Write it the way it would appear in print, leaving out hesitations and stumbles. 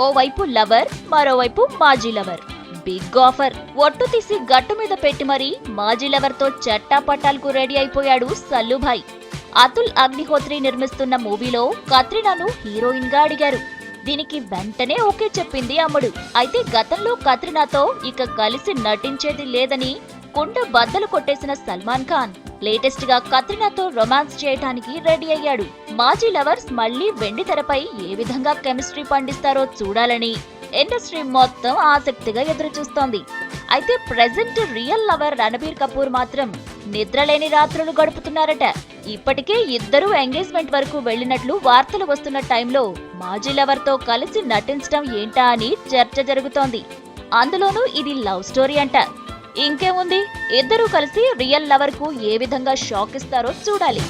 ఓవైపు లవర్, మరోవైపు మాజీ లవర్. బిగ్ ఆఫర్ ఒట్టు తీసి గట్టు మీద పెట్టి మరీ మాజీ లవర్ తో చట్టాపట్టాలకు రెడీ అయిపోయాడు సల్లుభాయ్. అతుల్ అగ్నిహోత్రి నిర్మిస్తున్న మూవీలో కత్రినాను హీరోయిన్ గా అడిగారు. దీనికి వెంటనే ఓకే చెప్పింది అమ్ముడు. అయితే గతంలో కత్రినాతో ఇక కలిసి నటించేది లేదని కుండ బద్దలు కొట్టేసిన సల్మాన్ ఖాన్ లేటెస్ట్ గా కత్రినాతో రొమాన్స్ చేయడానికి రెడీ అయ్యాడు. మాజీ లవర్స్ మళ్లీ వెండి తెరపై ఏ విధంగా కెమిస్ట్రీ పండిస్తారో చూడాలని ఇండస్ట్రీ మొత్తం ఆసక్తిగా ఎదురుచూస్తోంది. అయితే present real lover Ranbir Kapoor మాత్రం నిద్రలేని రాత్రులు గడుపుతున్నారట. ఇప్పటికే ఇద్దరూ ఎంగేజ్మెంట్ వరకు వెళ్లినట్లు వార్తలు వస్తున్న టైంలో మాజీ లవర్ తో కలిసి నటించడం ఏంటా అని చర్చ జరుగుతోంది. అందులోనూ ఇది లవ్ స్టోరీ అంట. ఇంకేముంది, ఇద్దరూ కలిసి రియల్ లవర్ కు ఏ విధంగా షాక్ ఇస్తారో చూడాలి.